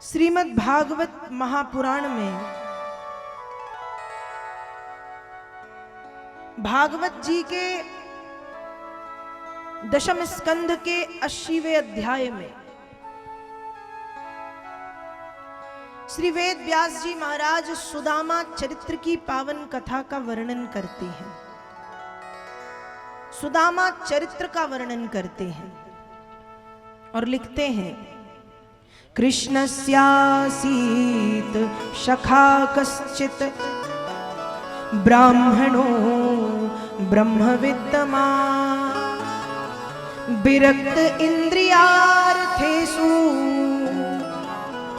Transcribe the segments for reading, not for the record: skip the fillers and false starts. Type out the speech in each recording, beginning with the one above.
श्रीमद् भागवत महापुराण में भागवत जी के दशम स्कंध के 80वें अध्याय में श्री वेद व्यास जी महाराज सुदामा चरित्र की पावन कथा का वर्णन करते हैं। सुदामा चरित्र का वर्णन करते हैं और लिखते हैं, कृष्णस्यासीत शखा कश्चित् ब्राह्मणो ब्रह्मवित्तमा विरक्त इंद्रियार्थेषु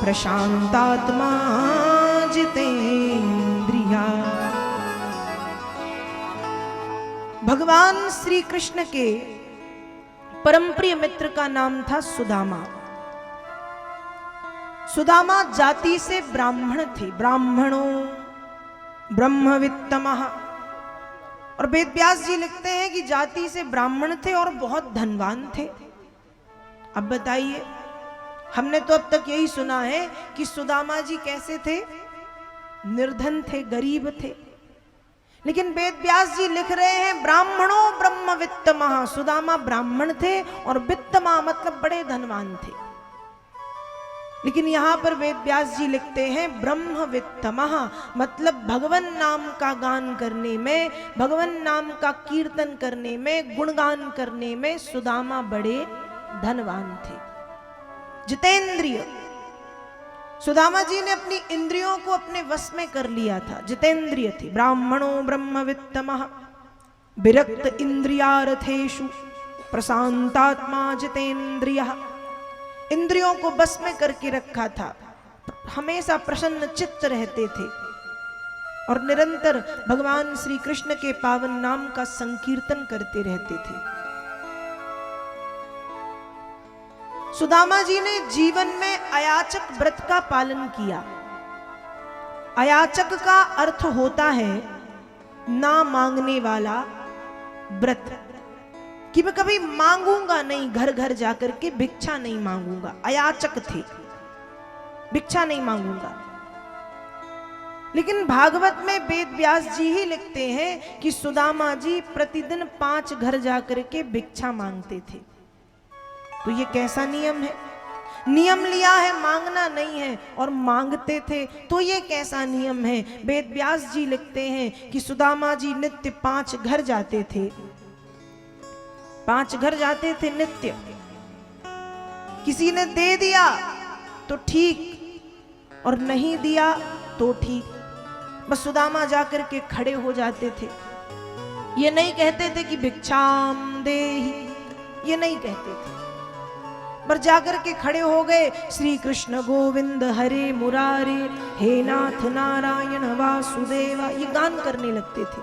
प्रशांतात्मा जितेन्द्रिया। भगवान श्री कृष्ण के परम प्रिय मित्र का नाम था सुदामा। सुदामा जाति से ब्राह्मण थे, ब्राह्मणों ब्रह्मवित्तमः। और वेद व्यास जी लिखते हैं कि जाति से ब्राह्मण थे और बहुत धनवान थे। अब बताइए, हमने तो अब तक यही सुना है कि सुदामा जी कैसे थे, निर्धन थे, गरीब थे, लेकिन वेद व्यास जी लिख रहे हैं ब्राह्मणों ब्रह्मवित्तमः। सुदामा ब्राह्मण थे और वित्तमा मतलब बड़े धनवान थे। लेकिन यहां पर वेद व्यास जी लिखते हैं ब्रह्मवित्तमः मतलब भगवान नाम का गान करने में, भगवान नाम का कीर्तन करने में, गुणगान करने में सुदामा बड़े धनवान थे, जितेंद्रिय। सुदामा जी ने अपनी इंद्रियों को अपने वश में कर लिया था, जितेंद्रिय थे। ब्राह्मणों ब्रह्मवित्तमः विरक्त इंद्रियार्थेषु प्रशांतात्मा जितेंद्रियः। इंद्रियों को बस में करके रखा था, हमेशा प्रसन्न चित्त रहते थे और निरंतर भगवान श्री कृष्ण के पावन नाम का संकीर्तन करते रहते थे। सुदामा जी ने जीवन में अयाचक व्रत का पालन किया। अयाचक का अर्थ होता है ना मांगने वाला व्रत, कि मैं कभी मांगूंगा नहीं, घर घर जाकर के भिक्षा नहीं मांगूंगा। अयाचक थे, भिक्षा नहीं मांगूंगा। लेकिन भागवत में वेद व्यास जी ही लिखते हैं कि सुदामा जी प्रतिदिन 5 घर जाकर के भिक्षा मांगते थे। तो ये कैसा नियम है? नियम लिया है, मांगना नहीं है, और मांगते थे, तो ये कैसा नियम है? वेद व्यास जी लिखते हैं कि सुदामा जी नित्य 5 घर जाते थे, 5 घर जाते थे नित्य। किसी ने दे दिया तो ठीक और नहीं दिया तो ठीक, बस सुदामा जाकर के खड़े हो जाते थे। ये नहीं कहते थे कि भिक्षाम देहि, ये नहीं कहते थे, पर जाकर के खड़े हो गए, श्री कृष्ण गोविंद हरे मुरारे हे नाथ नारायण वासुदेवा, ये गान करने लगते थे।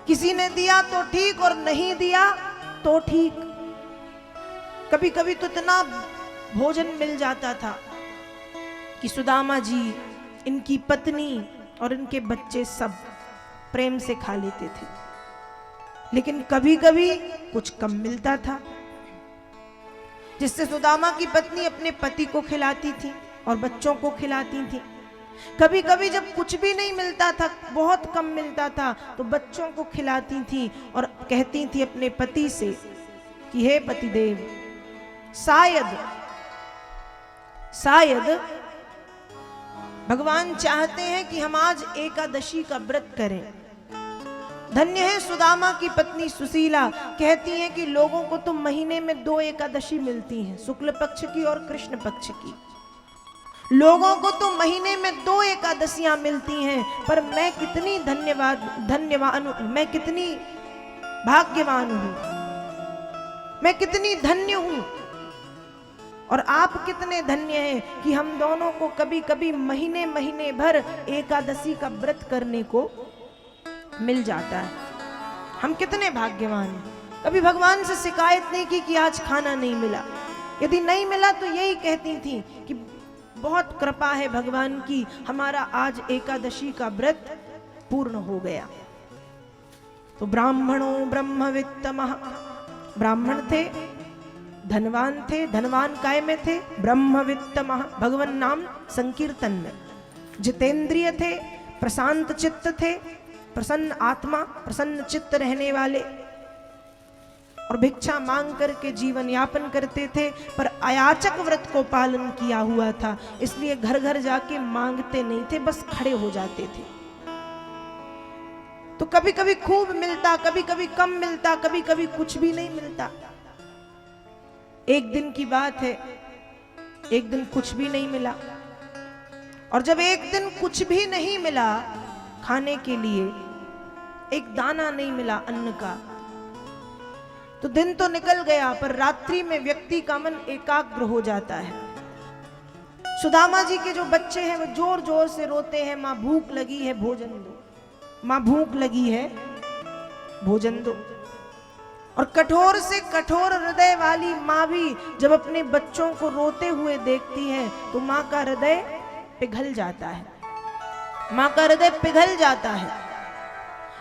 किसी ने दिया तो ठीक और नहीं दिया तो ठीक। कभी कभी तो इतना भोजन मिल जाता था कि सुदामा जी, इनकी पत्नी और इनके बच्चे सब प्रेम से खा लेते थे। लेकिन कभी कभी कुछ कम मिलता था, जिससे सुदामा की पत्नी अपने पति को खिलाती थी और बच्चों को खिलाती थी। कभी कभी जब कुछ भी नहीं मिलता था, बहुत कम मिलता था, तो बच्चों को खिलाती थी और कहती थी अपने पति से कि हे पतिदेव, शायद भगवान चाहते हैं कि हम आज एकादशी का व्रत करें। धन्य है सुदामा की पत्नी सुशीला, कहती हैं कि लोगों को तो महीने में 2 एकादशी मिलती हैं, शुक्ल पक्ष की और कृष्ण पक्ष की। लोगों को तो महीने में 2 एकादशियां मिलती हैं, पर मैं कितनी धन्यवान, मैं कितनी भाग्यवान हूं, मैं कितनी धन्य हूं, और आप कितने धन्य हैं कि हम दोनों को कभी कभी महीने महीने भर एकादशी का व्रत करने को मिल जाता है। हम कितने भाग्यवान हैं। कभी भगवान से शिकायत नहीं की कि आज खाना नहीं मिला। यदि नहीं मिला तो यही कहती थी कि बहुत कृपा है भगवान की, हमारा आज एकादशी का व्रत पूर्ण हो गया। तो ब्राह्मणों ब्रह्मवित्तमः, ब्राह्मण थे, धनवान थे। धनवान काय में थे? ब्रह्मवित्त महा, भगवान नाम संकीर्तन में। जितेंद्रिय थे, प्रशांत चित्त थे, प्रसन्न आत्मा, प्रसन्न चित्त रहने वाले, और भिक्षा मांग करके जीवन यापन करते थे। पर अयाचक व्रत को पालन किया हुआ था, इसलिए घर घर जाके मांगते नहीं थे, बस खड़े हो जाते थे। तो कभी कभी खूब मिलता, कभी कभी कम मिलता, कभी कभी कुछ भी नहीं मिलता। एक दिन की बात है, एक दिन कुछ भी नहीं मिला। और जब एक दिन कुछ भी नहीं मिला खाने के लिए, एक दाना नहीं मिला अन्न का, तो दिन तो निकल गया, पर रात्रि में व्यक्ति का मन एकाग्र हो जाता है। सुदामा जी के जो बच्चे हैं वो जोर जोर से रोते हैं, माँ भूख लगी है भोजन दो, माँ भूख लगी है भोजन दो। और कठोर से कठोर हृदय वाली माँ भी जब अपने बच्चों को रोते हुए देखती है तो माँ का हृदय पिघल जाता है, माँ का हृदय पिघल जाता है।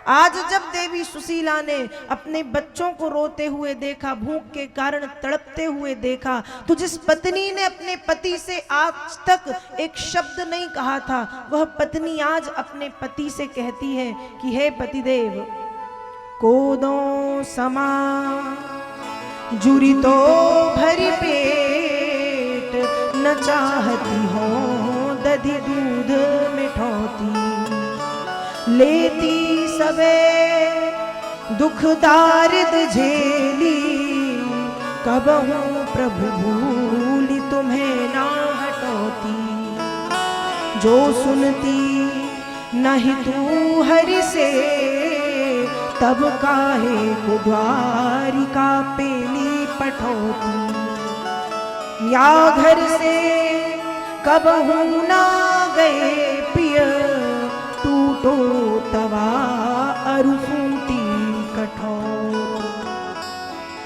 आज जब देवी सुशीला ने अपने बच्चों को रोते हुए देखा, भूख के कारण तड़पते हुए देखा, तो जिस पत्नी ने अपने पति से आज तक एक शब्द नहीं कहा था, वह पत्नी आज अपने पति से कहती है कि हे पतिदेव, कोदों समा जुरी तो भरी पेट, न चाहती हो दधी दूध मिठौती, लेती सबे दुख दारिद झेली, कबहू प्रभु भूली तुम्हें ना हटौती, जो सुनती नहीं तू हरि से, तब काहे को द्वारिका पेली पठौती, या घर से कबहू ना गए पिय, टूटो तवा अरु फूटी कठोर।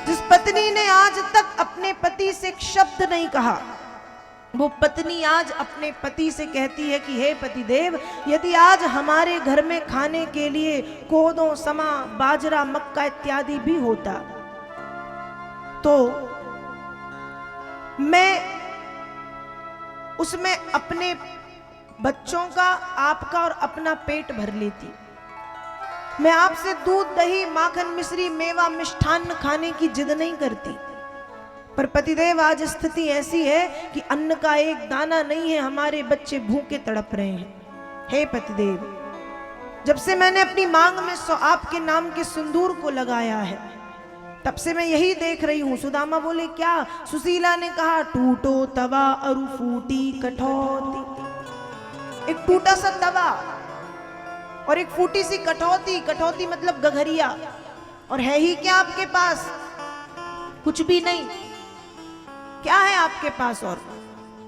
जिस पत्नी ने आज तक अपने पति से एक शब्द नहीं कहा, वो पत्नी आज अपने पति से कहती है कि हे पतिदेव, यदि आज हमारे घर में खाने के लिए कोदों समा बाजरा मक्का इत्यादि भी होता तो मैं उसमें अपने बच्चों का, आपका और अपना पेट भर लेती। मैं आपसे दूध दही माखन मिश्री मेवा मिष्ठान्न खाने की जिद नहीं करती, पर पतिदेव आज स्थिति ऐसी है कि अन्न का एक दाना नहीं है, हमारे बच्चे भूखे तड़प रहे हैं। हे पतिदेव, जब से मैंने अपनी मांग में आपके नाम के सिंदूर को लगाया है, तब से मैं यही देख रही हूं। सुदामा बोले क्या? सुशीला ने कहा टूटो तवा अरु फूटी कठौती। एक टूटा सा तवा और एक फूटी सी कठौती। कठौती मतलब गघरिया। और है ही क्या आपके पास? कुछ भी नहीं। क्या है आपके पास? और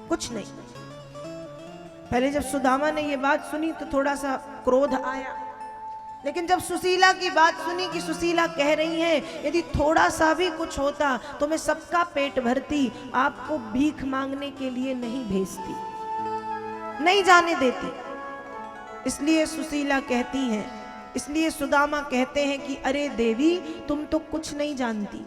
कुछ नहीं। पहले जब सुदामा ने ये बात सुनी तो थोड़ा सा क्रोध आया, लेकिन जब सुशीला की बात सुनी कि सुशीला कह रही है यदि थोड़ा सा भी कुछ होता तो मैं सबका पेट भरती, आपको भीख मांगने के लिए नहीं भेजती, नहीं जाने देती। इसलिए सुशीला कहती है, इसलिए सुदामा कहते हैं कि अरे देवी, तुम तो कुछ नहीं जानती।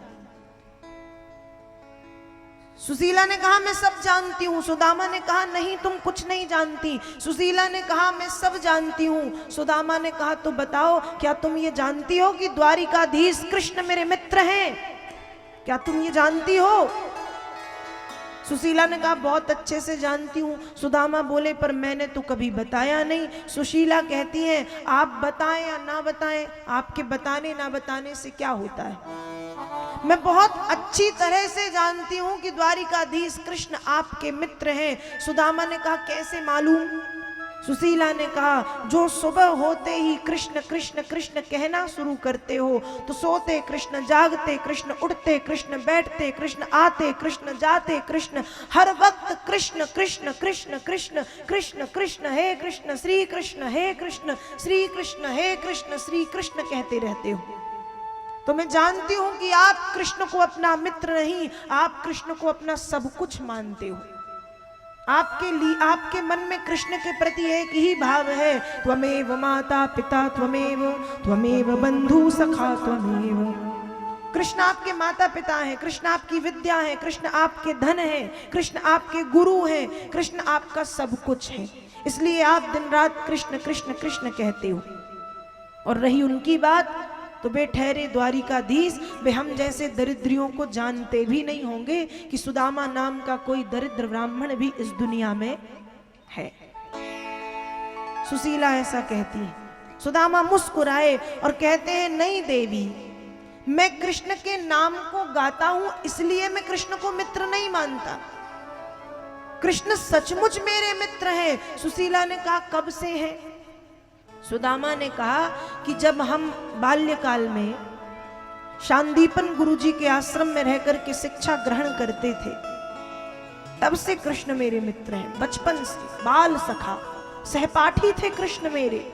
सुशीला ने कहा मैं सब जानती हूं। सुदामा ने कहा नहीं, तुम कुछ नहीं जानती। सुशीला ने कहा मैं सब जानती हूं। सुदामा ने कहा तो बताओ, क्या तुम ये जानती हो कि द्वारिकाधीश कृष्ण मेरे मित्र हैं? क्या तुम ये जानती हो? सुशीला ने कहा बहुत अच्छे से जानती हूं। सुदामा बोले पर मैंने तो कभी बताया नहीं। सुशीला कहती है आप बताएं या ना बताएं, आपके बताने ना बताने से क्या होता है? मैं बहुत अच्छी तरह से जानती हूं कि द्वारिकाधीश कृष्ण आपके मित्र हैं। सुदामा ने कहा कैसे मालूम? सुशीला ने कहा जो सुबह होते ही कृष्ण कृष्ण कृष्ण कहना शुरू करते हो तो सोते कृष्ण, जागते कृष्ण, उठते कृष्ण, बैठते कृष्ण, आते कृष्ण, जाते कृष्ण, हर वक्त कृष्ण कृष्ण कृष्ण कृष्ण कृष्ण कृष्ण हे कृष्ण श्री कृष्ण हे कृष्ण श्री कृष्ण हे कृष्ण श्री कृष्ण कहते रहते हो। तो मैं जानती हूं कि आप कृष्ण को अपना मित्र नहीं, आप कृष्ण को अपना सब कुछ मानते हो। आपके लिए, आपके मन में कृष्ण के प्रति एक ही भाव है, त्वमेव माता पिता त्वमेव, त्वमेव बंधु सखा त्वमेव। कृष्ण आपके माता पिता हैं, कृष्ण आपकी विद्या है, कृष्ण आपके धन है, कृष्ण आपके गुरु हैं, कृष्ण आपका सब कुछ है। इसलिए आप दिन रात कृष्ण कृष्ण कृष्ण कहते हो। और रही उनकी बात तो बे ठहरे द्वारिकाधीश, वे हम जैसे दरिद्रियों को जानते भी नहीं होंगे कि सुदामा नाम का कोई दरिद्र ब्राह्मण भी इस दुनिया में है। सुशीला ऐसा कहती है। सुदामा मुस्कुराए और कहते हैं, नहीं देवी, मैं कृष्ण के नाम को गाता हूं इसलिए मैं कृष्ण को मित्र नहीं मानता। कृष्ण सचमुच मेरे मित्र हैं। सुशीला ने कहा, कब से हैं? सुदामा ने कहा कि जब हम बाल्यकाल में शांदीपन गुरुजी के आश्रम में रहकर के शिक्षा ग्रहण करते थे, तब से कृष्ण मेरे मित्र हैं। बचपन से बाल सखा सहपाठी थे कृष्ण मेरे।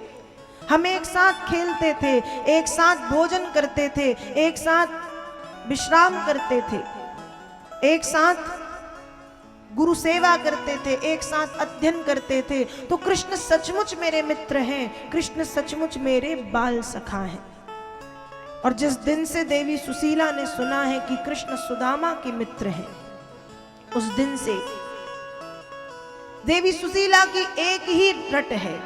हम एक साथ खेलते थे, एक साथ भोजन करते थे, एक साथ विश्राम करते थे, एक साथ गुरु सेवा करते थे, एक साथ अध्ययन करते थे। तो कृष्ण सचमुच मेरे मित्र हैं, कृष्ण सचमुच मेरे बाल सखा हैं। और जिस दिन से देवी सुशीला ने सुना है कि कृष्ण सुदामा के मित्र हैं, उस दिन से देवी सुशीला की एक ही रट है,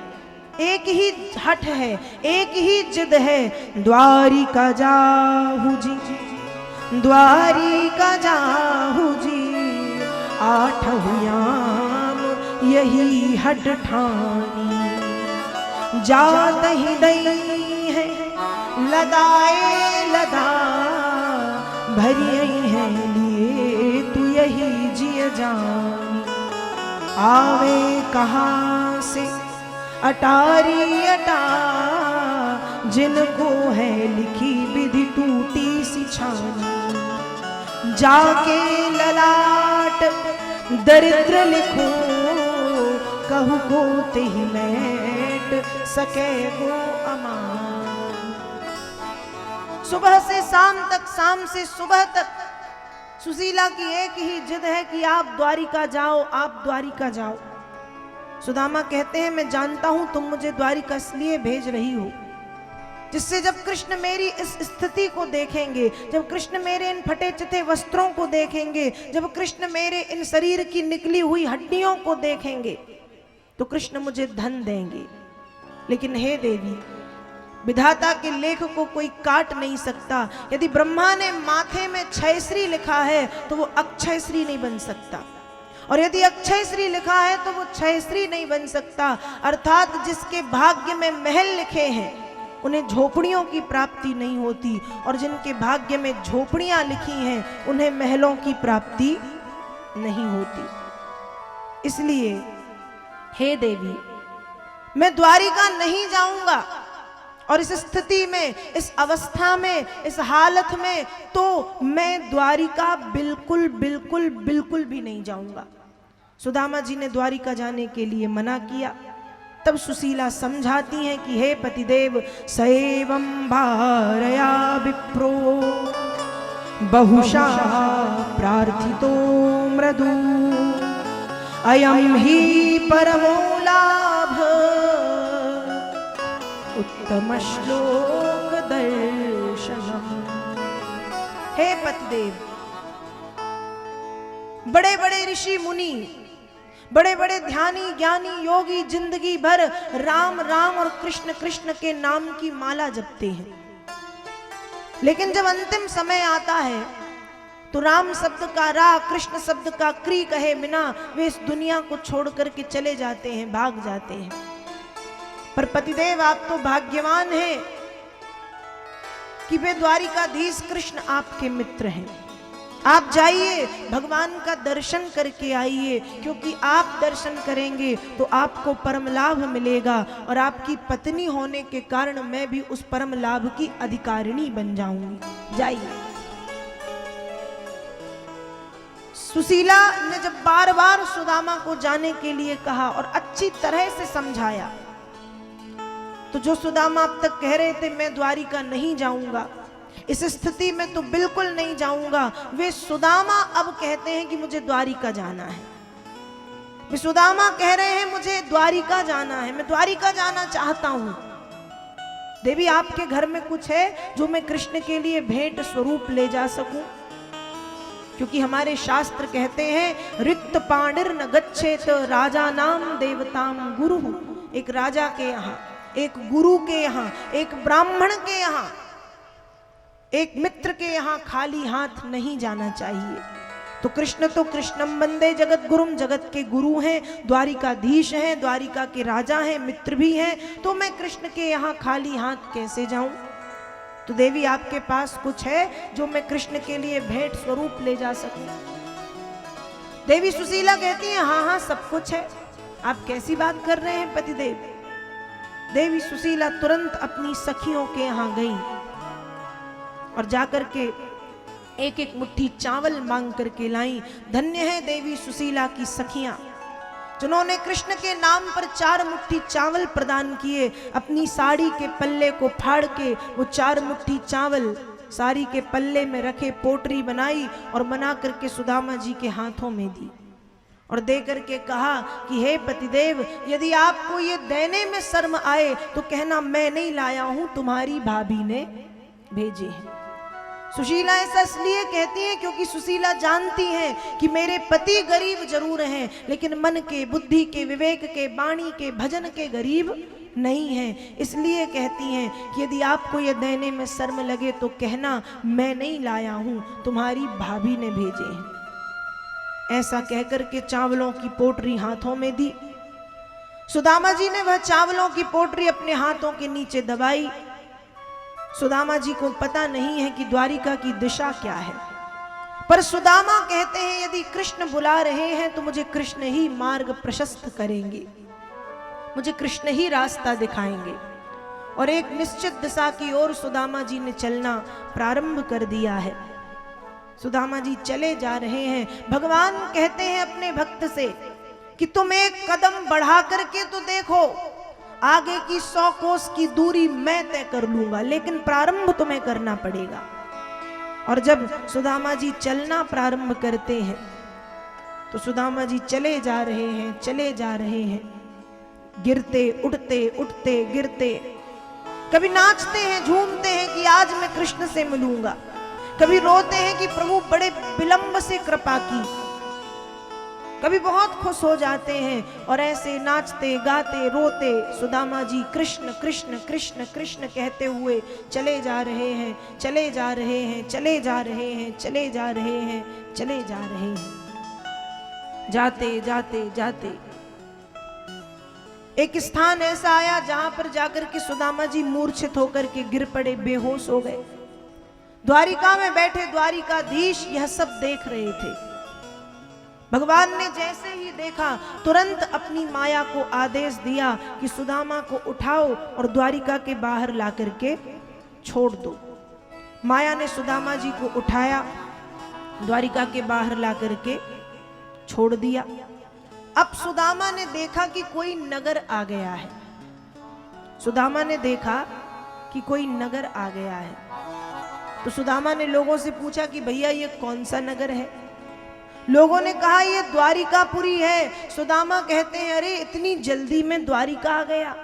एक ही हठ है, एक ही जिद है, द्वारिका जाहू जी, द्वारिका जाहू जी, आठव्याम यही हट ठानी, जात ही दई है लदाए लदा, भरी है लिए तू यही जिय जानी, आवे कहाँ से अटारी अटा, जिनको है लिखी विधि टूटी सी छानी, जाके ललाट दरिद्र लिखो, कहू को तेहि मैट सके गो अमान। सुबह से शाम तक, शाम से सुबह तक सुशीला की एक ही जिद है कि आप द्वारिका जाओ, आप द्वारिका जाओ। सुदामा कहते हैं, मैं जानता हूं तुम मुझे द्वारिका इसलिए भेज रही हो जिससे जब कृष्ण मेरी इस स्थिति को देखेंगे, जब कृष्ण मेरे इन फटे चिथे वस्त्रों को देखेंगे, जब कृष्ण मेरे इन शरीर की निकली हुई हड्डियों को देखेंगे, तो कृष्ण मुझे धन देंगे। लेकिन हे देवी, विधाता के लेख को कोई काट नहीं सकता। यदि ब्रह्मा ने माथे में क्षयश्री लिखा है तो वो अक्षय श्री नहीं बन सकता, और यदि अक्षय श्री लिखा है तो वो क्षयश्री नहीं बन सकता। अर्थात जिसके भाग्य में महल लिखे हैं उन्हें झोपड़ियों की प्राप्ति नहीं होती, और जिनके भाग्य में झोपड़ियां लिखी हैं उन्हें महलों की प्राप्ति नहीं होती। इसलिए हे देवी, मैं द्वारिका नहीं जाऊंगा, और इस स्थिति में, इस अवस्था में, इस हालत में तो मैं द्वारिका बिल्कुल बिल्कुल बिल्कुल भी नहीं जाऊंगा। सुदामा जी ने द्वारिका जाने के लिए मना किया। तब सुशीला समझाती हैं कि हे पतिदेव, सएवं भारया विप्रो बहुशा प्रार्थितो मृदु, अयम ही परमो लाभ उत्तम श्लोक दर्शनम। हे पतिदेव, बड़े बड़े ऋषि मुनि, बड़े बड़े ध्यानी ज्ञानी योगी जिंदगी भर राम राम और कृष्ण कृष्ण के नाम की माला जपते हैं, लेकिन जब अंतिम समय आता है तो राम शब्द का रा, कृष्ण शब्द का क्री कहे बिना वे इस दुनिया को छोड़ करके चले जाते हैं, भाग जाते हैं। पर पतिदेव, आप तो भाग्यवान हैं कि वे द्वारिकाधीश कृष्ण आपके मित्र हैं। आप जाइए, भगवान का दर्शन करके आइए, क्योंकि आप दर्शन करेंगे तो आपको परम लाभ मिलेगा, और आपकी पत्नी होने के कारण मैं भी उस परम लाभ की अधिकारिणी बन जाऊंगी। जाइए। सुशीला ने जब बार बार सुदामा को जाने के लिए कहा और अच्छी तरह से समझाया, तो जो सुदामा अब तक कह रहे थे मैं द्वारिका नहीं जाऊंगा, इस स्थिति में तो बिल्कुल नहीं जाऊंगा, वे सुदामा अब कहते हैं कि मुझे द्वारिका जाना है। वे सुदामा कह रहे हैं मुझे द्वारिका जाना है, मैं द्वारिका जाना चाहता हूं। देवी आपके घर में कुछ है जो मैं कृष्ण के लिए भेंट स्वरूप ले जा सकूं? क्योंकि हमारे शास्त्र कहते हैं रिक्त पाणिर न गच्छेत राजा नाम देवताम गुरु। एक राजा के यहाँ, एक गुरु के यहाँ, एक ब्राह्मण के यहाँ, एक मित्र के यहाँ खाली हाथ नहीं जाना चाहिए। तो कृष्ण तो कृष्णम वंदे जगत गुरुम, जगत के गुरु हैं, द्वारिकाधीश हैं, द्वारिका के राजा हैं, मित्र भी हैं, तो मैं कृष्ण के यहाँ खाली हाथ कैसे जाऊं? तो देवी आपके पास कुछ है जो मैं कृष्ण के लिए भेंट स्वरूप ले जा सकूं? देवी सुशीला कहती है हाँ हाँ सब कुछ है। आप कैसी बात कर रहे हैं पतिदेव? देवी सुशीला तुरंत अपनी सखियों के यहाँ गई और जाकर के एक एक मुट्ठी चावल मांग करके लाई। धन्य है देवी सुशीला की सखियां जिन्होंने कृष्ण के नाम पर 4 मुट्ठी चावल प्रदान किए। अपनी साड़ी के पल्ले को फाड़ के वो 4 मुट्ठी चावल साड़ी के पल्ले में रखे, पोटरी बनाई और बना करके सुदामा जी के हाथों में दी और दे करके कहा कि हे पतिदेव, यदि आपको ये देने में शर्म आए तो कहना मैं नहीं लाया हूं, तुम्हारी भाभी ने भेजे हैं। सुशीला ऐसा इसलिए कहती है क्योंकि सुशीला जानती है कि मेरे पति गरीब जरूर हैं लेकिन मन के, बुद्धि के, विवेक के, वाणी के, भजन के गरीब नहीं हैं। इसलिए कहती हैं कि यदि आपको यह देने में शर्म लगे तो कहना मैं नहीं लाया हूं, तुम्हारी भाभी ने भेजे हैं। ऐसा कहकर के चावलों की पोटरी हाथों में दी। सुदामा जी ने वह चावलों की पोटरी अपने हाथों के नीचे दबाई। सुदामा जी को पता नहीं है कि द्वारिका की दिशा क्या है, पर सुदामा कहते हैं यदि कृष्ण बुला रहे हैं तो मुझे कृष्ण ही मार्ग प्रशस्त करेंगे, मुझे कृष्ण ही रास्ता दिखाएंगे। और एक निश्चित दिशा की ओर सुदामा जी ने चलना प्रारंभ कर दिया है। सुदामा जी चले जा रहे हैं। भगवान कहते हैं अपने भक्त से कि तुम एक कदम बढ़ा करके तो देखो, आगे की 100 कोस की दूरी मैं तय कर लूंगा, लेकिन प्रारंभ तुम्हें करना पड़ेगा। और जब सुदामा जी चलना प्रारंभ करते हैं तो सुदामा जी चले जा रहे हैं, चले जा रहे हैं, गिरते उठते, उठते गिरते, कभी नाचते हैं, झूमते हैं कि आज मैं कृष्ण से मिलूंगा, कभी रोते हैं कि प्रभु बड़े विलंब से कृपा की, कभी बहुत खुश हो जाते हैं। और ऐसे नाचते गाते रोते सुदामा जी कृष्ण कृष्ण कृष्ण कृष्ण कहते हुए चले जा रहे हैं, चले जा रहे हैं, चले जा रहे हैं, चले जा रहे हैं, चले जा रहे हैं। जाते जाते जाते एक स्थान ऐसा आया जहां पर जाकर के सुदामा जी मूर्छित होकर के गिर पड़े, बेहोश हो गए। द्वारिका में बैठे द्वारिकाधीश यह सब देख रहे थे। भगवान ने जैसे ही देखा तुरंत अपनी माया को आदेश दिया कि सुदामा को उठाओ और द्वारिका के बाहर ला करके छोड़ दो। माया ने सुदामा जी को उठाया, द्वारिका के बाहर ला करके छोड़ दिया। अब सुदामा ने देखा कि कोई नगर आ गया है। सुदामा ने देखा कि कोई नगर आ गया है तो सुदामा ने लोगों से पूछा कि भैया ये कौन सा नगर है? लोगों ने कहा ये द्वारिकापुरी है। सुदामा कहते हैं अरे इतनी जल्दी में द्वारिका आ गया,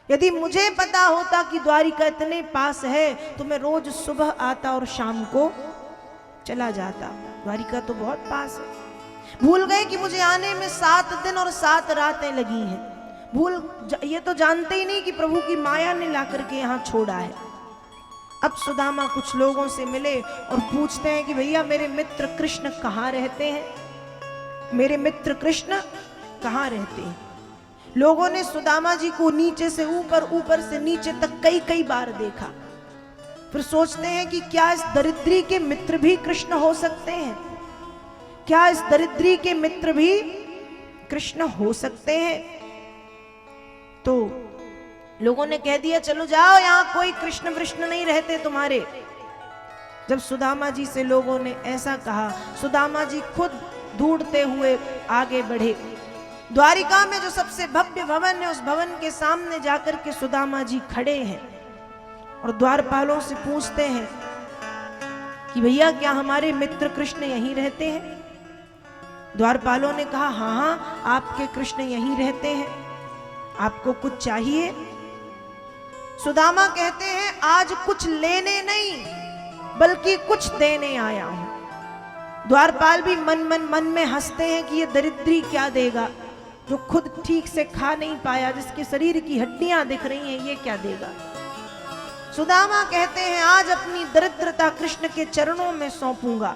यदि मुझे पता होता कि द्वारिका इतने पास है तो मैं रोज सुबह आता और शाम को चला जाता। द्वारिका तो बहुत पास है। भूल गए कि मुझे आने में 7 दिन और 7 रातें लगी हैं। ये तो जानते ही नहीं कि प्रभु की माया ने ला करके यहाँ छोड़ा है। अब सुदामा कुछ लोगों से मिले और पूछते हैं कि भैया मेरे मित्र कृष्ण कहाँ रहते हैं, मेरे मित्र कृष्ण कहाँ रहते हैं। लोगों ने सुदामा जी को नीचे से ऊपर, ऊपर से नीचे तक कई कई बार देखा। फिर सोचते हैं कि क्या इस दरिद्री के मित्र भी कृष्ण हो सकते हैं, क्या इस दरिद्री के मित्र भी कृष्ण हो सकते हैं। तो लोगों ने कह दिया चलो जाओ, यहाँ कोई कृष्ण वृष्ण नहीं रहते तुम्हारे। जब सुदामा जी से लोगों ने ऐसा कहा, सुदामा जी खुद ढूंढते हुए आगे बढ़े। द्वारिका में जो सबसे भव्य भवन है उस भवन के सामने जाकर के सुदामा जी खड़े हैं और द्वारपालों से पूछते हैं कि भैया क्या हमारे मित्र कृष्ण यहीं रहते हैं? द्वारपालों ने कहा हाँ हाँ आपके कृष्ण यहीं रहते हैं, आपको कुछ चाहिए? सुदामा कहते हैं आज कुछ लेने नहीं बल्कि कुछ देने आया हूं। द्वारपाल भी मन में हंसते हैं कि ये दरिद्री क्या देगा, जो खुद ठीक से खा नहीं पाया, जिसके शरीर की हड्डियां दिख रही हैं, ये क्या देगा। सुदामा कहते हैं आज अपनी दरिद्रता कृष्ण के चरणों में सौंपूंगा,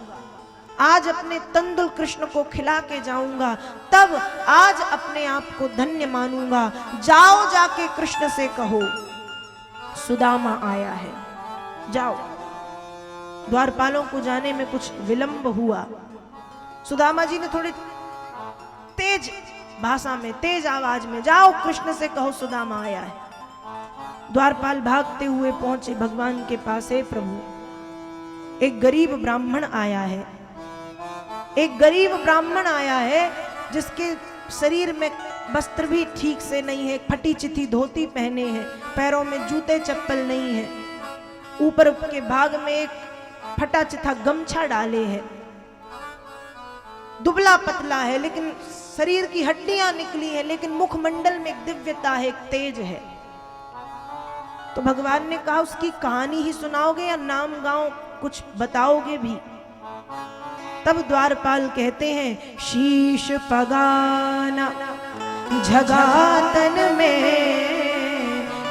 आज अपने तंदुल कृष्ण को खिला के जाऊंगा, तब आज अपने आप को धन्य मानूंगा। जाओ जाके कृष्ण से कहो सुदामा आया है, जाओ। द्वारपालों को जाने में कुछ विलंब हुआ। सुदामा जी ने थोड़ी तेज भाषा में, तेज आवाज में, जाओ कृष्ण से कहो सुदामा आया है। द्वारपाल भागते हुए पहुंचे भगवान के पास। है प्रभु, एक गरीब ब्राह्मण आया है, एक गरीब ब्राह्मण आया है जिसके शरीर में वस्त्र भी ठीक से नहीं है, फटी चिथी धोती पहने हैं, पैरों में जूते चप्पल नहीं है, ऊपर के भाग में एक फटा चिथा गमछा डाले है, दुबला पतला है, लेकिन शरीर की हड्डियां निकली है, लेकिन मुखमंडल में एक दिव्यता है, एक तेज है। तो भगवान ने कहा उसकी कहानी ही सुनाओगे या नाम गांव कुछ बताओगे भी। तब द्वारपाल कहते हैं शीश पगाना झगातन में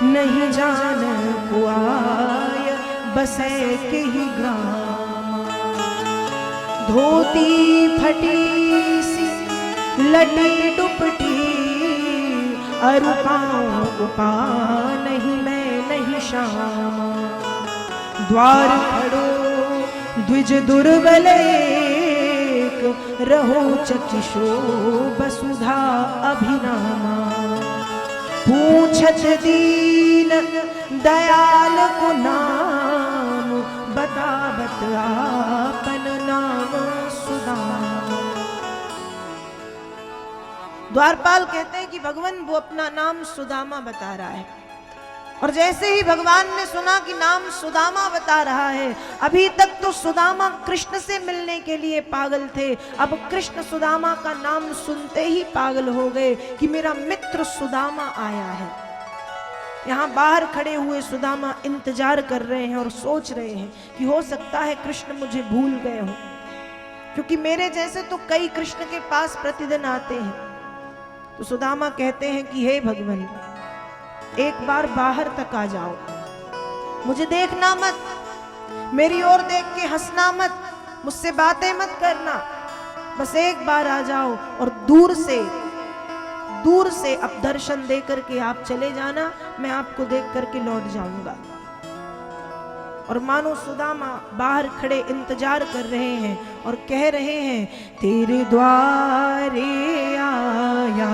नहीं जान को आय बसे के ही ग्राम। धोती फटी सी लटी डुपटी अरुपा उपा नहीं मैं नहीं श्याम। द्वार खड़ो द्विज दुर्बले रहो चक्षुषो वसुधा अभिरामा। पूछत दीन दयाल को नाम बतावत आपन नाम सुदामा। द्वारपाल कहते हैं कि भगवान वो अपना नाम सुदामा बता रहा है, और जैसे ही भगवान ने सुना कि नाम सुदामा बता रहा है, अभी तक तो सुदामा कृष्ण से मिलने के लिए पागल थे, अब कृष्ण सुदामा का नाम सुनते ही पागल हो गए कि मेरा मित्र सुदामा आया है। यहाँ बाहर खड़े हुए सुदामा इंतजार कर रहे हैं और सोच रहे हैं कि हो सकता है कृष्ण मुझे भूल गए हो, क्योंकि मेरे जैसे तो कई कृष्ण के पास प्रतिदिन आते हैं। तो सुदामा कहते हैं कि हे भगवान, एक बार बाहर तक आ जाओ, मुझे देखना मत, मेरी ओर देख के हंसना मत, मुझसे बातें मत करना, बस एक बार आ जाओ और दूर से अब दर्शन दे करके आप चले जाना, मैं आपको देख करके लौट जाऊंगा। और मानो सुदामा बाहर खड़े इंतजार कर रहे हैं और कह रहे हैं तेरे द्वारे आया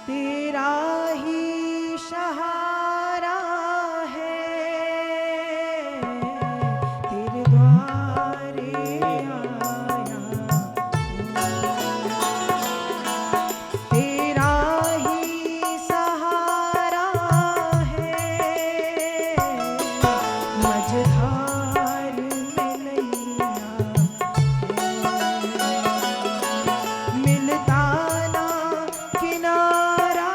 तेरा ही सहारा है, तेरे द्वारे आया तेरा ही सहारा है। मझधार में नैया मिलता ना किनारा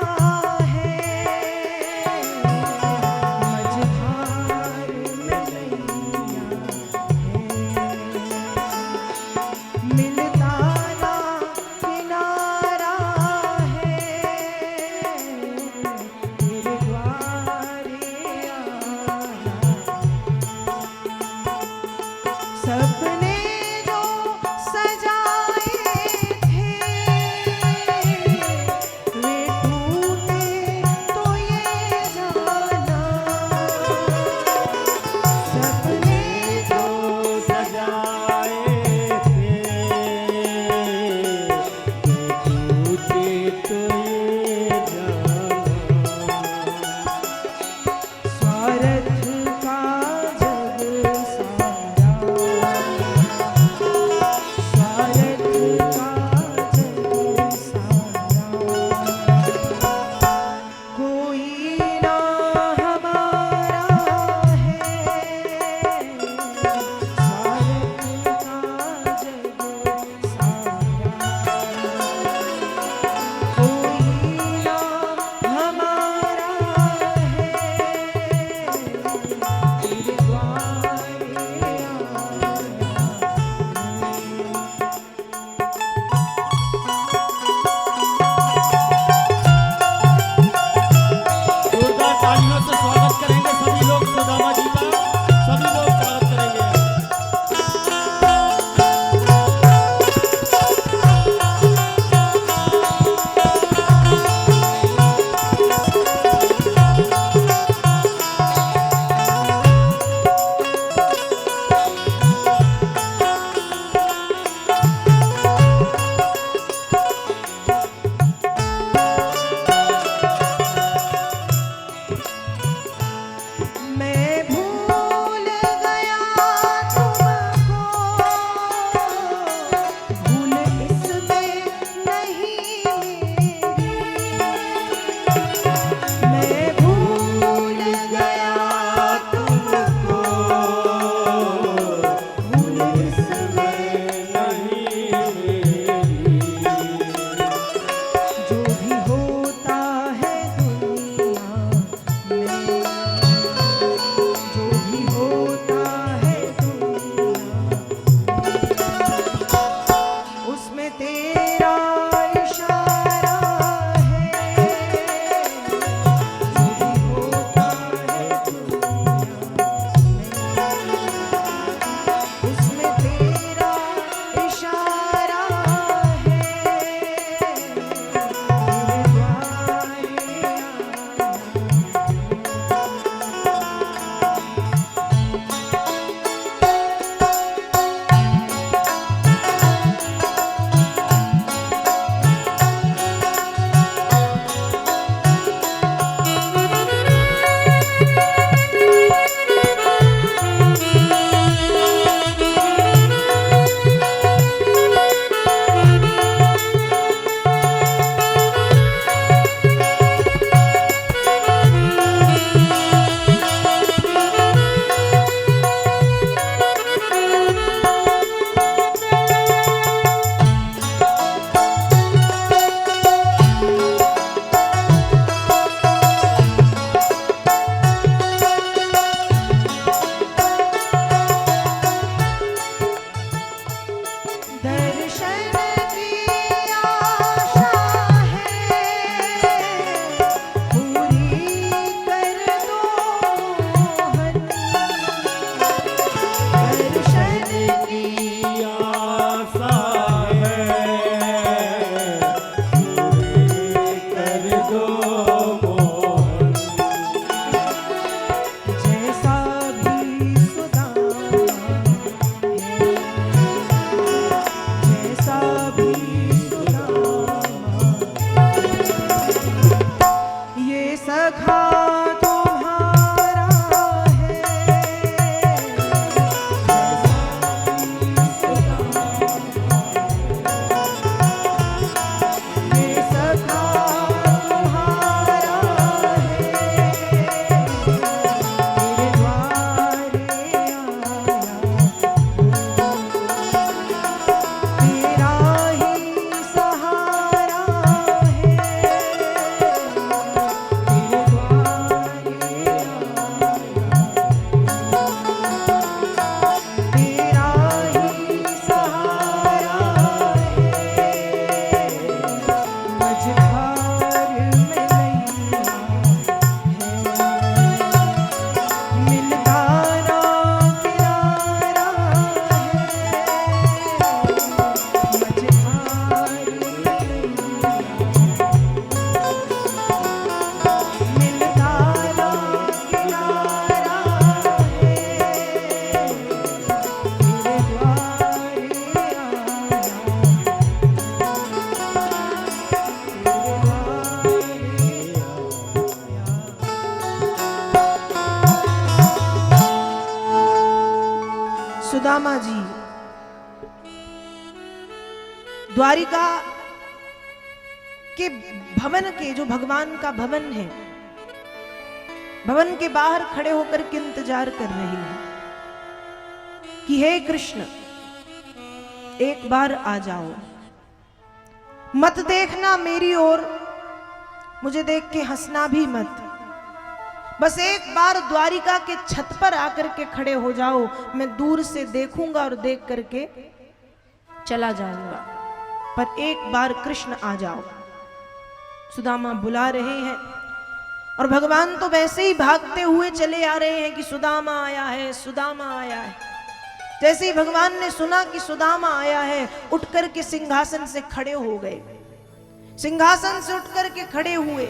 सखा तुम्हारा है, ये सखा तुम्हारा है, तेरे द्वारे आया, तेरा ही सहारा है, तेरे द्वारे आया, तेरा ही सहारा है, मझधार में नैया है, मिलता ना किनारा है, मझधार में नैया, मिलता ना किनारा है, तेरे द्वारे आया। सुदामा जी द्वारिका के भवन के, जो भगवान का भवन है, भवन के बाहर खड़े होकर के इंतजार कर रहे हैं कि हे कृष्ण एक बार आ जाओ, मत देखना मेरी ओर, मुझे देख के हंसना भी मत, बस एक बार द्वारिका के छत पर आकर के खड़े हो जाओ, मैं दूर से देखूंगा और देख करके चला जाऊंगा, पर एक बार कृष्ण आ जाओ। सुदामा बुला रहे हैं और भगवान तो वैसे ही भागते हुए चले आ रहे हैं कि सुदामा आया है, सुदामा आया है। जैसे ही भगवान ने सुना कि सुदामा आया है, उठ करके सिंहासन से खड़े हो गए। सिंहासन से उठ करके खड़े हुए,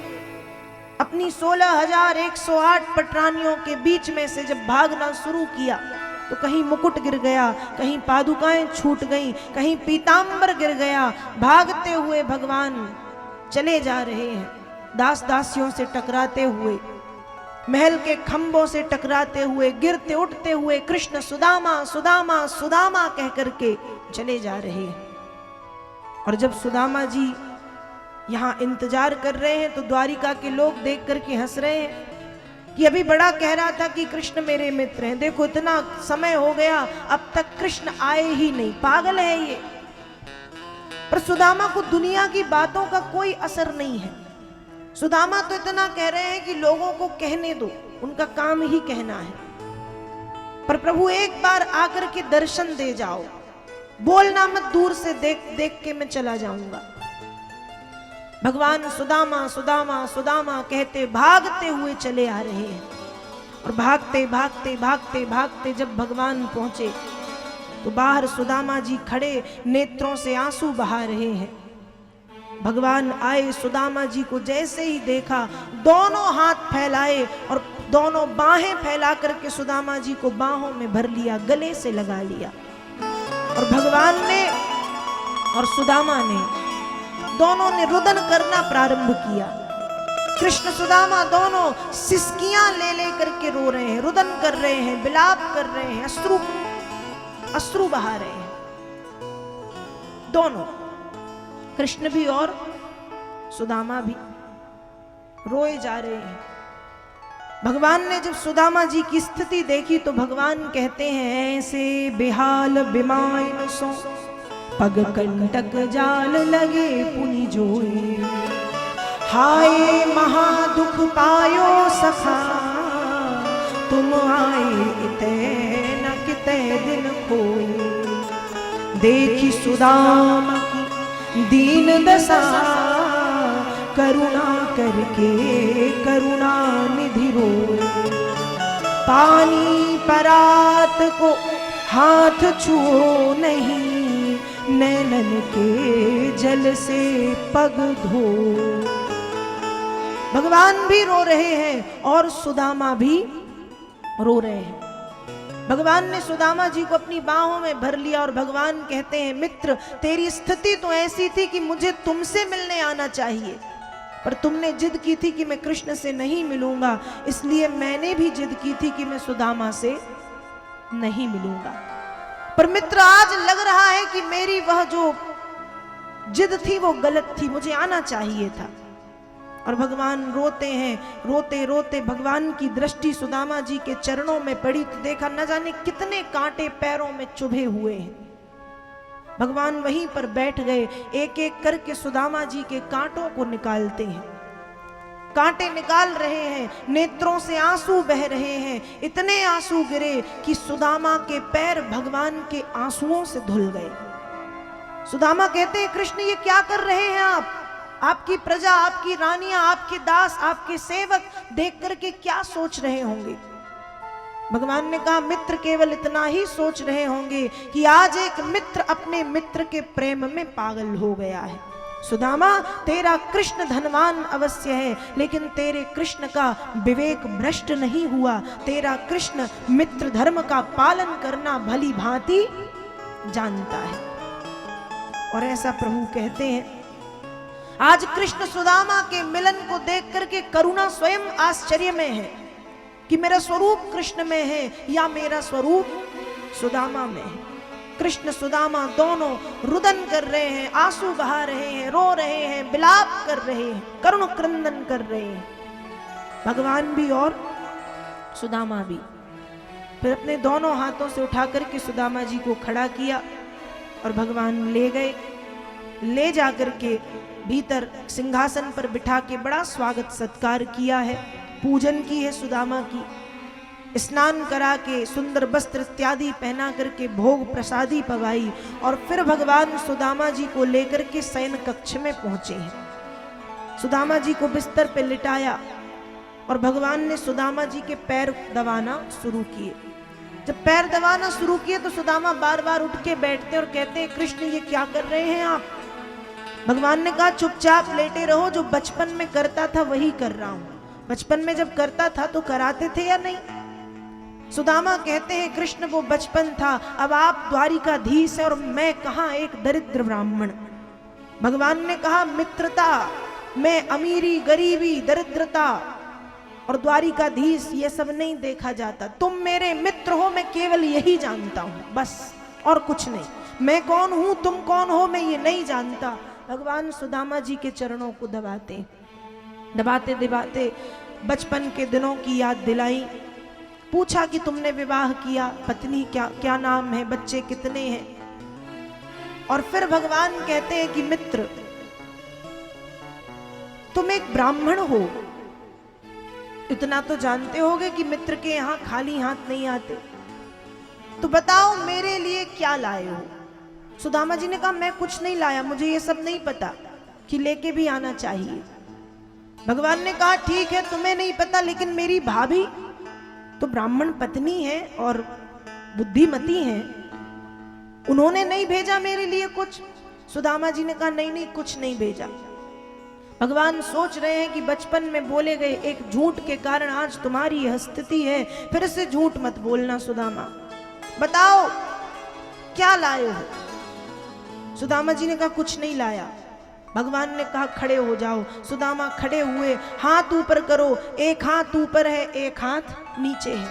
अपनी 16,108 पटरानियों के बीच में से जब भागना शुरू किया तो कहीं मुकुट गिर गया, कहीं पादुकाएं छूट गईं, कहीं पीतांबर गिर गया। भागते हुए भगवान चले जा रहे हैं, दास दासियों से टकराते हुए, महल के खंभों से टकराते हुए, गिरते उठते हुए कृष्ण सुदामा सुदामा सुदामा कह करके चले जा रहे हैं। और जब सुदामा जी यहाँ इंतजार कर रहे हैं तो द्वारिका के लोग देख करके हंस रहे हैं कि अभी बड़ा कह रहा था कि कृष्ण मेरे मित्र हैं, देखो इतना समय हो गया अब तक कृष्ण आए ही नहीं, पागल है ये। पर सुदामा को दुनिया की बातों का कोई असर नहीं है। सुदामा तो इतना कह रहे हैं कि लोगों को कहने दो, उनका काम ही कहना है, पर प्रभु एक बार आकर के दर्शन दे जाओ, बोलना मत, दूर से देख देख के मैं चला जाऊंगा। भगवान सुदामा सुदामा सुदामा कहते भागते हुए चले आ रहे हैं। और भागते भागते भागते भागते जब भगवान पहुंचे तो बाहर सुदामा जी खड़े नेत्रों से आंसू बहा रहे हैं। भगवान आए, सुदामा जी को जैसे ही देखा दोनों हाथ फैलाए और दोनों बाहें फैला करके सुदामा जी को बाहों में भर लिया, गले से लगा लिया। और भगवान ने और सुदामा ने दोनों ने रुदन करना प्रारंभ किया। कृष्ण सुदामा दोनों सिसकियां ले ले करके रो रहे हैं, रुदन कर रहे हैं, विलाप कर रहे हैं, अश्रु बहा रहे हैं। दोनों, कृष्ण भी और सुदामा भी रोए जा रहे हैं। भगवान ने जब सुदामा जी की स्थिति देखी तो भगवान कहते हैं, ऐसे बेहाल बिमाइन सो पग कंटक जाल लगे पुनि जोए, हाय महा दुख पायो सखा तुम आए इते न किते दिन खोए। देखी सुदामा की दीन दशा करुणा करके करुणा निधि रोए। पानी परात को हाथ छुओ नहीं, नैनन के जल से पग धो। भगवान भी रो रहे हैं और सुदामा भी रो रहे हैं। भगवान ने सुदामा जी को अपनी बाहों में भर लिया और भगवान कहते हैं, मित्र तेरी स्थिति तो ऐसी थी कि मुझे तुमसे मिलने आना चाहिए, पर तुमने जिद की थी कि मैं कृष्ण से नहीं मिलूंगा, इसलिए मैंने भी जिद की थी कि मैं सुदामा से नहीं मिलूंगा। पर मित्र आज लग रहा है कि मेरी वह जो जिद थी वो गलत थी, मुझे आना चाहिए था। और भगवान रोते हैं, रोते रोते भगवान की दृष्टि सुदामा जी के चरणों में पड़ी तो देखा न जाने कितने कांटे पैरों में चुभे हुए हैं। भगवान वहीं पर बैठ गए, एक एक करके सुदामा जी के कांटों को निकालते हैं। कांटे निकाल रहे हैं, नेत्रों से आंसू बह रहे हैं, इतने आंसू गिरे कि सुदामा के पैर भगवान के आंसुओं से धुल गए। सुदामा कहते हैं, कृष्ण ये क्या कर रहे हैं आप? आपकी प्रजा, आपकी रानियां, आपके दास, आपके सेवक देख करके क्या सोच रहे होंगे? भगवान ने कहा, मित्र केवल इतना ही सोच रहे होंगे कि आज एक मित्र अपने मित्र के प्रेम में पागल हो गया है। सुदामा, तेरा कृष्ण धनवान अवश्य है, लेकिन तेरे कृष्ण का विवेक भ्रष्ट नहीं हुआ। तेरा कृष्ण मित्र धर्म का पालन करना भली भांति जानता है। और ऐसा प्रभु कहते हैं, आज कृष्ण सुदामा के मिलन को देख करके करुणा स्वयं आश्चर्य में है कि मेरा स्वरूप कृष्ण में है या मेरा स्वरूप सुदामा में है। कृष्ण सुदामा दोनों रुदन कर रहे हैं, आंसू बहा रहे हैं, रो रहे हैं, विलाप कर रहे हैं, करुण क्रंदन कर रहे हैं, भगवान भी और सुदामा भी। फिर अपने दोनों हाथों से उठा करके सुदामा जी को खड़ा किया और भगवान ले गए। ले जाकर के भीतर सिंहासन पर बिठा के बड़ा स्वागत सत्कार किया है, पूजन की है सुदामा की, स्नान करा के सुंदर वस्त्र इत्यादि पहना करके भोग प्रसादी पवाई। और फिर भगवान सुदामा जी को लेकर के शयन कक्ष में पहुंचे हैं। सुदामा जी को बिस्तर पे लिटाया और भगवान ने सुदामा जी के पैर दबाना शुरू किए। जब पैर दबाना शुरू किए तो सुदामा बार बार उठ के बैठते और कहते हैं, कृष्ण ये क्या कर रहे हैं आप? भगवान ने कहा, चुपचाप लेटे रहो, जो बचपन में करता था वही कर रहा हूं। बचपन में जब करता था तो कराते थे या नहीं? सुदामा कहते हैं, कृष्ण वो बचपन था, अब आप द्वारिकाधीश है और मैं कहां एक दरिद्र ब्राह्मण। भगवान ने कहा, मित्रता में अमीरी, गरीबी, दरिद्रता और द्वारिकाधीश ये सब नहीं देखा जाता। तुम मेरे मित्र हो, मैं केवल यही जानता हूं, बस और कुछ नहीं। मैं कौन हूं, तुम कौन हो, मैं ये नहीं जानता। भगवान सुदामा जी के चरणों को दबाते दबाते दबाते बचपन के दिनों की याद दिलाई। पूछा कि तुमने विवाह किया, पत्नी क्या नाम है, बच्चे कितने हैं? और फिर भगवान कहते हैं कि मित्र, तुम एक ब्राह्मण हो, इतना तो जानते होगे कि मित्र के यहां खाली हाथ नहीं आते। तो बताओ मेरे लिए क्या लाए हो? सुदामा जी ने कहा, मैं कुछ नहीं लाया, मुझे ये सब नहीं पता कि लेके भी आना चाहिए। भगवान ने कहा, ठीक है तुम्हें नहीं पता, लेकिन मेरी भाभी तो ब्राह्मण पत्नी है और बुद्धिमती है, उन्होंने नहीं भेजा मेरे लिए कुछ? सुदामा जी ने कहा, नहीं नहीं कुछ नहीं भेजा। भगवान सोच रहे हैं कि बचपन में बोले गए एक झूठ के कारण आज तुम्हारी यह स्थिति है, फिर से झूठ मत बोलना सुदामा, बताओ क्या लाए हो? सुदामा जी ने कहा, कुछ नहीं लाया। भगवान ने कहा, खड़े हो जाओ। सुदामा खड़े हुए, हाथ ऊपर करो, एक हाथ ऊपर है, एक हाथ नीचे है।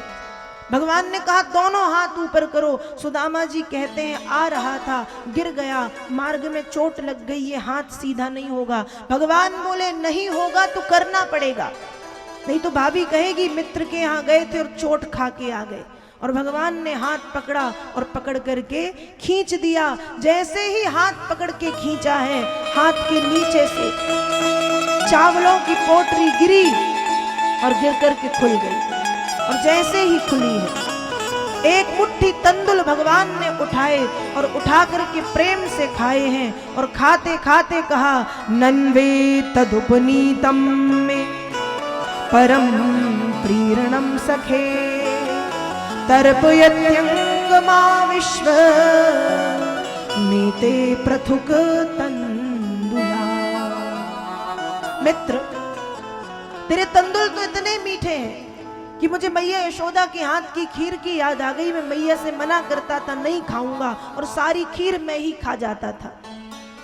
भगवान ने कहा, दोनों हाथ ऊपर करो। सुदामा जी कहते हैं, आ रहा था, गिर गया, मार्ग में चोट लग गई, ये हाथ सीधा नहीं होगा। भगवान बोले, नहीं होगा तो करना पड़ेगा, नहीं तो भाभी कहेगी मित्र के यहाँ गए थे और चोट खा के आ गए। और भगवान ने हाथ पकड़ा और पकड़ करके खींच दिया। जैसे ही हाथ पकड़ के खींचा है, हाथ के नीचे से चावलों की पोटली गिरी और गिर करके खुल गई। और जैसे ही खुली है, एक मुट्ठी तंदुल भगवान ने उठाए और उठा करके प्रेम से खाए हैं। और खाते खाते कहा, नन्वे तदुपनीतम में परम प्रीरणम सखे तर्पयत्यंगमा विश्व मीते पृथुक तंदुला। मित्र, तेरे तंदुल तो इतने मीठे हैं कि मुझे मैया यशोदा के हाथ की खीर की याद आ गई। मैं मैया से मना करता था, नहीं खाऊंगा, और सारी खीर मैं ही खा जाता था।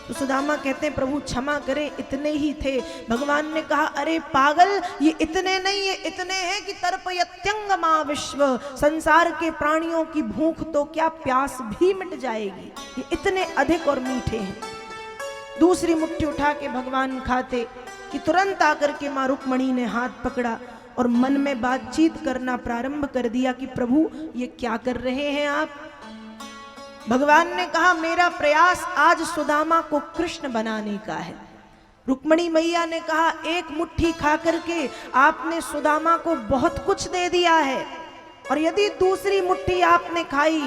तो सुदामा कहते हैं प्रभु क्षमा करें, इतने ही थे। भगवान ने कहा अरे पागल, ये इतने नहीं है, इतने हैं कि तर्पयत्यंगमा विश्व, संसार के प्राणियों की भूख तो क्या प्यास भी मिट जाएगी, ये इतने अधिक और मीठे हैं। दूसरी मुट्ठी उठा के भगवान खाते कि तुरंत आकर के मां रुक्मणी ने हाथ पकड़ा और मन में बातचीत करना प्रारंभ कर दिया कि प्रभु ये क्या कर रहे हैं आप। भगवान ने कहा मेरा प्रयास आज सुदामा को कृष्ण बनाने का है। रुक्मणी मैया ने कहा एक मुट्ठी खा करके आपने सुदामा को बहुत कुछ दे दिया है, और यदि दूसरी मुट्ठी आपने खाई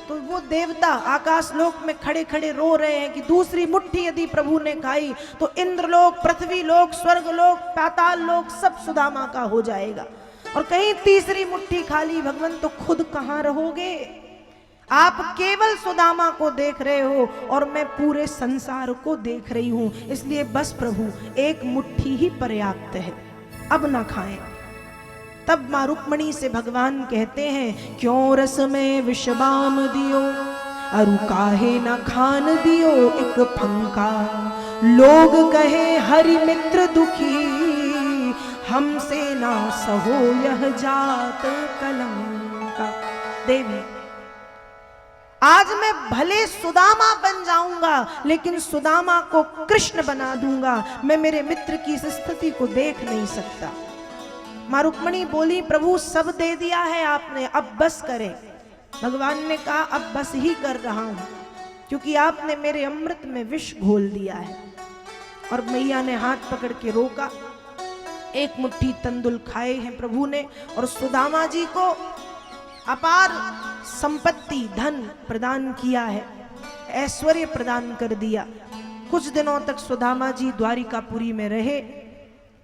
तो वो देवता आकाश लोक में खड़े खड़े रो रहे हैं कि दूसरी मुट्ठी यदि प्रभु ने खाई तो इंद्रलोक, पृथ्वी लोक, स्वर्ग लोक, पाताल लोक सब सुदामा का हो जाएगा। और कहीं तीसरी मुट्ठी खा ली भगवान तो खुद कहां रहोगे। आप केवल सुदामा को देख रहे हो और मैं पूरे संसार को देख रही हूं, इसलिए बस प्रभु एक मुट्ठी ही पर्याप्त है, अब ना खाएं। तब मां रुक्मणी से भगवान कहते हैं क्यों रस में विषबाम दियो, अरु काहे न खान दियो एक फंका, लोग कहे हरि मित्र दुखी, हमसे ना सहो यह जात कलंका। देवी आज मैं भले सुदामा बन जाऊंगा लेकिन सुदामा को कृष्ण बना दूंगा, मैं मेरे मित्र की इस स्थिति को देख नहीं सकता। मां रुक्मणी बोली प्रभु सब दे दिया है आपने, अब बस करें। भगवान ने कहा अब बस ही कर रहा हूं, क्योंकि आपने मेरे अमृत में विष घोल दिया है। और मैया ने हाथ पकड़ के रोका। एक मुट्ठी तंदुल खाए हैं प्रभु ने, और सुदामा जी को अपार संपत्ति धन प्रदान किया है, ऐश्वर्य प्रदान कर दिया। कुछ दिनों तक सुदामा जी द्वारिकापुरी में रहे।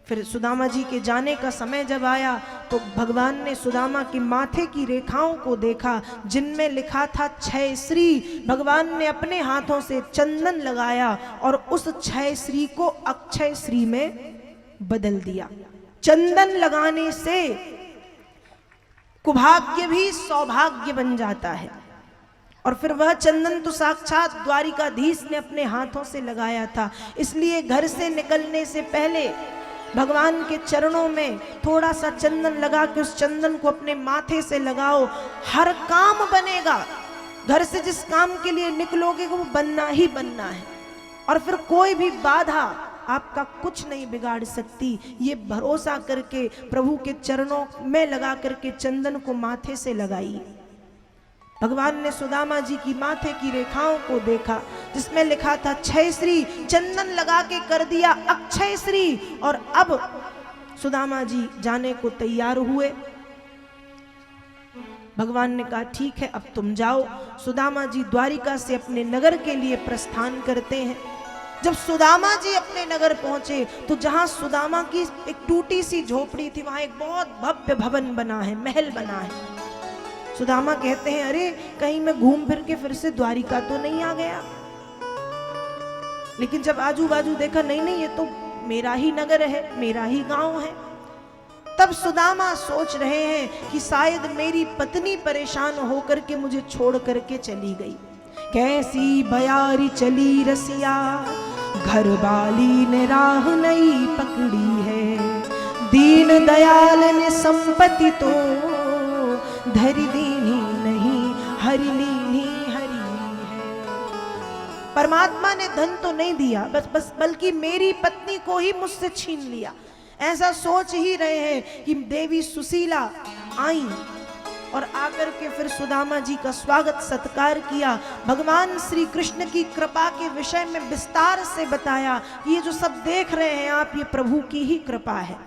फिर सुदामा जी के जाने का समय जब आया तो भगवान ने सुदामा के माथे की रेखाओं को देखा जिनमें लिखा था क्षय श्री। भगवान ने अपने हाथों से चंदन लगाया और उस क्षय श्री को अक्षय श्री में बदल दिया। चंदन लगाने से कुभाग्य भी सौभाग्य बन जाता है। और फिर वह चंदन तो साक्षात द्वारिकाधीश ने अपने हाथों से लगाया था, इसलिए घर से निकलने से पहले भगवान के चरणों में थोड़ा सा चंदन लगा के उस चंदन को अपने माथे से लगाओ, हर काम बनेगा। घर से जिस काम के लिए निकलोगे वो बनना ही बनना है, और फिर कोई भी बाधा आपका कुछ नहीं बिगाड़ सकती। ये भरोसा करके प्रभु के चरणों में लगा करके चंदन को माथे से लगाइए। भगवान ने सुदामा जी की माथे की रेखाओं को देखा जिसमें लिखा था क्षय श्री, चंदन लगा के कर दिया अक्षय श्री। और अब सुदामा जी जाने को तैयार हुए। भगवान ने कहा ठीक है अब तुम जाओ। सुदामा जी द्वारिका से अपने नगर के लिए प्रस्थान करते हैं। जब सुदामा जी अपने नगर पहुंचे तो जहां सुदामा की एक टूटी सी झोपड़ी थी वहां एक बहुत भव्य भवन बना है, महल बना है। सुदामा कहते हैं अरे कहीं मैं घूम फिर के फिर से द्वारिका तो नहीं आ गया। लेकिन जब आजू बाजू देखा नहीं नहीं ये तो मेरा ही नगर है, मेरा ही गांव है। तब सुदामा सोच रहे हैं कि शायद मेरी पत्नी परेशान होकर के मुझे छोड़ करके चली गई। कैसी बयारी चली रसिया, घर वाली ने राह नहीं पकड़ी है, दीन दयाल ने संपत्ति तो धरी दीनी नहीं, हरि लीनी हरि है। परमात्मा ने धन तो नहीं दिया बस बल्कि मेरी पत्नी को ही मुझसे छीन लिया। ऐसा सोच ही रहे हैं कि देवी सुशीला आई और आकर के फिर सुदामा जी का स्वागत सत्कार किया। भगवान श्री कृष्ण की कृपा के विषय में विस्तार से बताया कि ये जो सब देख रहे हैं आप, ये प्रभु की ही कृपा है।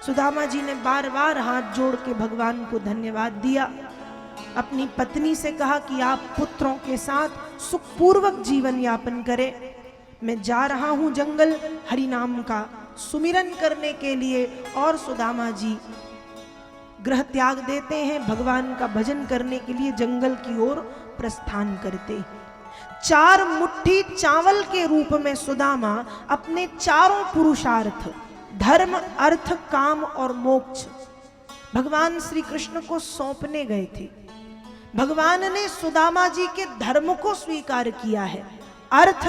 सुदामा जी ने बार बार हाथ जोड़ के भगवान को धन्यवाद दिया। अपनी पत्नी से कहा कि आप पुत्रों के साथ सुखपूर्वक जीवन यापन करें, मैं जा रहा हूं जंगल हरि नाम का सुमिरन करने के लिए। और सुदामा जी गृह त्याग देते हैं, भगवान का भजन करने के लिए जंगल की ओर प्रस्थान करते। 4 मुट्ठी चावल के रूप में सुदामा अपने चारों पुरुषार्थ धर्म, अर्थ, काम और मोक्ष भगवान श्री कृष्ण को सौंपने गए थे। भगवान ने सुदामा जी के धर्म को स्वीकार किया है, अर्थ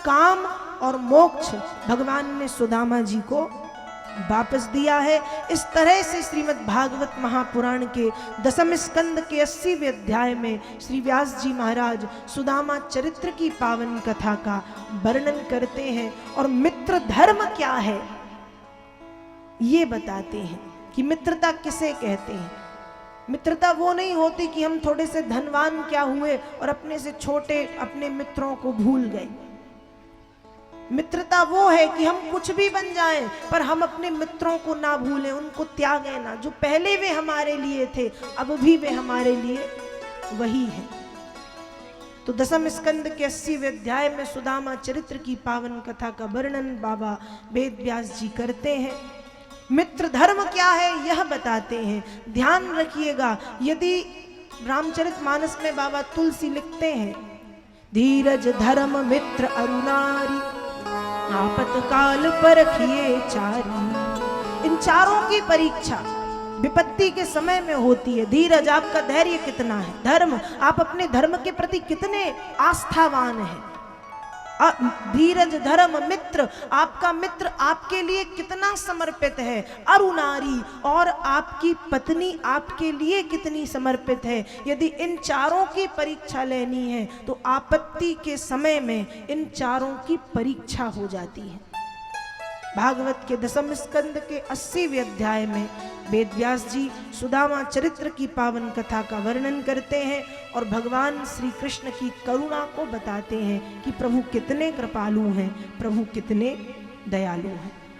काम और मोक्ष भगवान ने सुदामा जी को वापस दिया है। इस तरह से श्रीमद् भागवत महापुराण के 10वें स्कंद के 80वें अध्याय में श्री व्यास जी महाराज सुदामा चरित्र की पावन कथा का वर्णन करते हैं और मित्र धर्म क्या है ये बताते हैं कि मित्रता किसे कहते हैं। मित्रता वो नहीं होती कि हम थोड़े से धनवान क्या हुए और अपने से छोटे अपने मित्रों को भूल गए। मित्रता वो है कि हम कुछ भी बन जाएं पर हम अपने मित्रों को ना भूलें, उनको त्यागें ना। जो पहले वे हमारे लिए थे अब भी वे हमारे लिए वही हैं। तो 10वें स्कंद के 80वें अध्याय में सुदामा चरित्र की पावन कथा का वर्णन बाबा वेद व्यास जी करते हैं। मित्र धर्म क्या है यह बताते हैं। ध्यान रखिएगा, यदि रामचरितमानस में बाबा तुलसी लिखते हैं, धीरज धर्म मित्र अरुणारी आपतकाल परखिए चारी। इन चारों की परीक्षा विपत्ति के समय में होती है। धीरज, आपका धैर्य कितना है। धर्म, आप अपने धर्म के प्रति कितने आस्थावान हैं। धीरज धर्म मित्र, आपका मित्र आपके लिए कितना समर्पित है। अरुणारी, और आपकी पत्नी आपके लिए कितनी समर्पित है। यदि इन चारों की परीक्षा लेनी है तो आपत्ति के समय में इन चारों की परीक्षा हो जाती है। भागवत के 10वें स्कंद के 80वें अध्याय में वेद व्यास जी सुदामा चरित्र की पावन कथा का वर्णन करते हैं और भगवान श्री कृष्ण की करुणा को बताते हैं कि प्रभु कितने कृपालु हैं, प्रभु कितने दयालु हैं।